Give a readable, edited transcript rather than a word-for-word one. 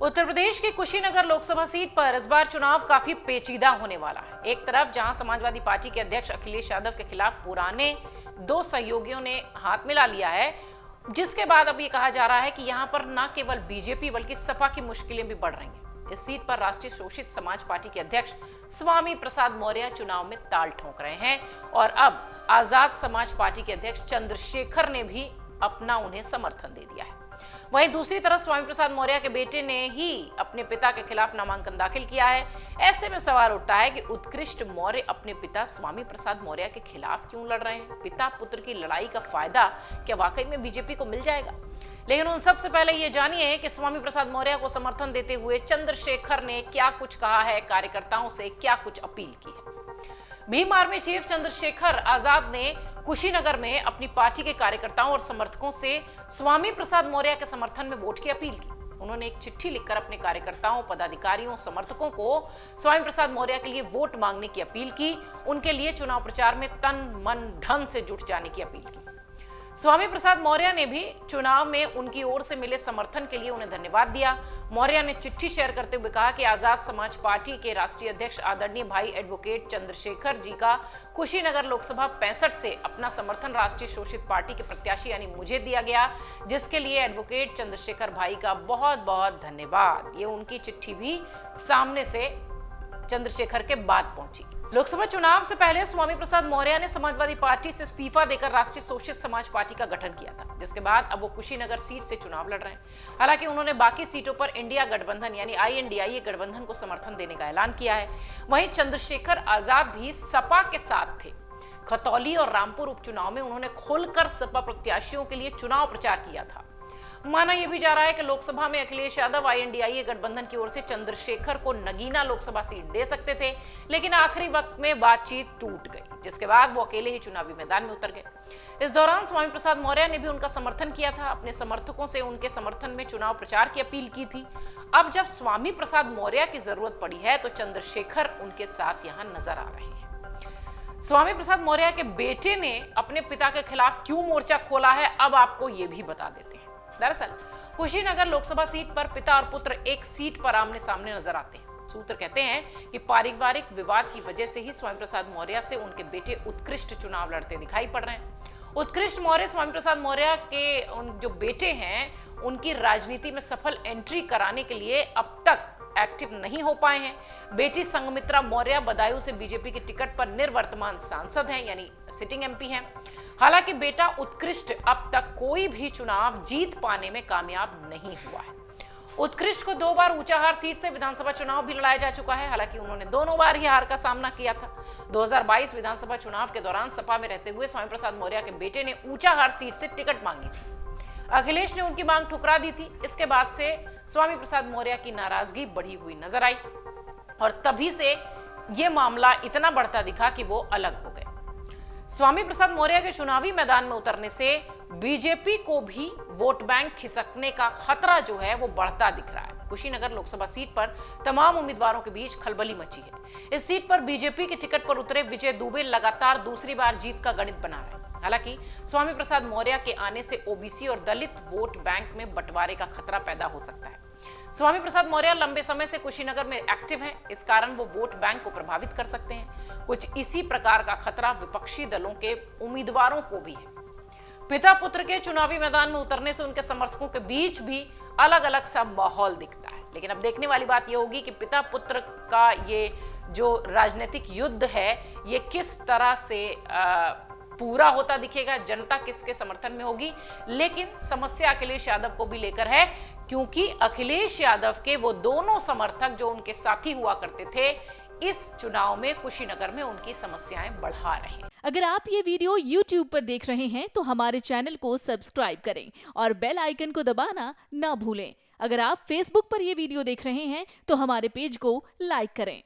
उत्तर प्रदेश की कुशीनगर लोकसभा सीट पर इस बार चुनाव काफी पेचीदा होने वाला है। एक तरफ जहां समाजवादी पार्टी के अध्यक्ष अखिलेश यादव के खिलाफ पुराने दो सहयोगियों ने हाथ मिला लिया है, जिसके बाद अब ये कहा जा रहा है कि यहां पर न केवल बीजेपी बल्कि सपा की मुश्किलें भी बढ़ रही हैं। इस सीट पर राष्ट्रीय शोषित समाज पार्टी के अध्यक्ष स्वामी प्रसाद मौर्य चुनाव में ताल ठोक रहे हैं और अब आजाद समाज पार्टी के अध्यक्ष चंद्रशेखर ने भी अपना उन्हें समर्थन दे दिया है। वहीं दूसरी तरफ स्वामी प्रसाद मौर्य के बेटे ने ही अपने पिता के खिलाफ नामांकन दाखिल किया है। ऐसे में सवाल उठता है कि उत्कृष्ट मौर्य अपने पिता स्वामी प्रसाद मौर्य के खिलाफ क्यों लड़ रहे हैं? पिता पुत्र की लड़ाई का फायदा क्या वाकई में बीजेपी को मिल जाएगा? लेकिन उन सबसे पहले ये जानिए कि स्वामी प्रसाद मौर्य को समर्थन देते हुए चंद्रशेखर ने क्या कुछ कहा है, कार्यकर्ताओं से क्या कुछ अपील की है। भीम आर्मी चीफ चंद्रशेखर आजाद ने कुशीनगर में अपनी पार्टी के कार्यकर्ताओं और समर्थकों से स्वामी प्रसाद मौर्य के समर्थन में वोट की अपील की। उन्होंने एक चिट्ठी लिखकर अपने कार्यकर्ताओं, पदाधिकारियों, समर्थकों को स्वामी प्रसाद मौर्य के लिए वोट मांगने की अपील की, उनके लिए चुनाव प्रचार में तन मन धन से जुट जाने की अपील की। स्वामी प्रसाद मौर्य ने भी चुनाव में उनकी ओर से मिले समर्थन के लिए उन्हें धन्यवाद दिया। मौर्य ने चिट्ठी शेयर करते हुए कहा कि आजाद समाज पार्टी के राष्ट्रीय अध्यक्ष आदरणीय भाई एडवोकेट चंद्रशेखर जी का कुशीनगर लोकसभा 65 से अपना समर्थन राष्ट्रीय शोषित पार्टी के प्रत्याशी यानी मुझे दिया गया, जिसके लिए एडवोकेट चंद्रशेखर भाई का बहुत बहुत धन्यवाद। ये उनकी चिट्ठी भी सामने से चंद्रशेखर के बाद पहुंची। लोकसभा चुनाव से पहले स्वामी प्रसाद मौर्य ने समाजवादी पार्टी से इस्तीफा देकर राष्ट्रीय शोषित समाज पार्टी का गठन किया था, जिसके बाद अब वो कुशीनगर सीट से चुनाव लड़ रहे हैं। हालांकि उन्होंने बाकी सीटों पर इंडिया गठबंधन यानी INDIA गठबंधन को समर्थन देने का ऐलान किया है। वहीं चंद्रशेखर आजाद भी सपा के साथ थे। खतौली और रामपुर उपचुनाव में उन्होंने खुलकर सपा प्रत्याशियों के लिए चुनाव प्रचार किया था। माना यह भी जा रहा है कि लोकसभा में अखिलेश यादव INDIA गठबंधन की ओर से चंद्रशेखर को नगीना लोकसभा सीट दे सकते थे, लेकिन आखिरी वक्त में बातचीत टूट गई, जिसके बाद वो अकेले ही चुनावी मैदान में उतर गए। इस दौरान स्वामी प्रसाद मौर्य ने भी उनका समर्थन किया था, अपने समर्थकों से उनके समर्थन में चुनाव प्रचार की अपील की थी। अब जब स्वामी प्रसाद मौर्य की जरूरत पड़ी है तो चंद्रशेखर उनके साथ यहाँ नजर आ रहे हैं। स्वामी प्रसाद मौर्य के बेटे ने अपने पिता के खिलाफ क्यों मोर्चा खोला है, अब आपको ये भी बता देते हैं। दरअसल कुशीनगर लोकसभा सीट पर पिता और पुत्र एक सीट पर आमने सामने नजर आते हैं। सूत्र कहते हैं कि पारिवारिक विवाद की वजह से ही स्वामी प्रसाद मौर्य से उनके बेटे उत्कृष्ट चुनाव लड़ते दिखाई पड़ रहे हैं। उत्कृष्ट मौर्य स्वामी प्रसाद मौर्य के जो बेटे हैं, उनकी राजनीति में सफल एंट्री कराने के लिए अब तक एक्टिव नहीं हो पाए हैं। बेटी संघमित्रा मौर्य बदायूं से बीजेपी के टिकट पर निर्वर्तमान सांसद हैं, यानी सिटिंग MP हैं। हालांकि बेटा उत्कृष्ट अब तक कोई भी चुनाव जीत पाने में कामयाब नहीं हुआ है। उत्कृष्ट को 2 बार ऊंचाहार सीट से विधानसभा चुनाव भी लड़ाया जा चुका है। हालांकि उन्होंने दोनों बार ही हार का सामना किया था। 2022 विधानसभा चुनाव के दौरान सपा में रहते हुए स्वामी प्रसाद मौर्य के बेटे ने ऊंचाहार सीट से टिकट मांगी थी। अखिलेश ने उनकी मांग ठुकरा दी थी। इसके बाद से स्वामी प्रसाद मौर्य की नाराजगी बढ़ी हुई नजर आई और तभी से यह मामला इतना बढ़ता दिखा कि वो अलग हो गए। स्वामी प्रसाद मौर्य के चुनावी मैदान में उतरने से बीजेपी को भी वोट बैंक खिसकने का खतरा जो है वो बढ़ता दिख रहा है। कुशीनगर लोकसभा सीट पर तमाम उम्मीदवारों के बीच खलबली मची है। इस सीट पर बीजेपी के टिकट पर उतरे विजय दुबे लगातार दूसरी बार जीत का गणित बना रहे हैं। हालांकि स्वामी प्रसाद मौर्य के आने से OBC और दलित वोट बैंक में बंटवारे का खतरा पैदा हो सकता है। स्वामी प्रसाद मौर्य लंबे समय से कुशीनगर में एक्टिव हैं, इस कारण वो वोट बैंक को प्रभावित कर सकते हैं। कुछ इसी प्रकार का खतरा विपक्षी दलों के उम्मीदवारों को भी है। पिता पुत्र के चुनावी मैदान में उतरने से उनके समर्थकों के बीच भी अलग अलग सा माहौल दिखता है। लेकिन अब देखने वाली बात यह होगी कि पिता पुत्र का ये जो राजनीतिक युद्ध है, ये किस तरह से पूरा होता दिखेगा, जनता किसके समर्थन में होगी। लेकिन समस्या अखिलेश यादव को भी लेकर है, क्योंकि अखिलेश यादव के वो दोनों समर्थक जो उनके साथी हुआ करते थे, इस चुनाव में कुशीनगर में उनकी समस्याएं बढ़ा रहे हैं। अगर आप ये वीडियो YouTube पर देख रहे हैं तो हमारे चैनल को सब्सक्राइब करें और बेल आइकन को दबाना ना भूलें। अगर आप Facebook पर ये वीडियो देख रहे हैं तो हमारे पेज को लाइक करें।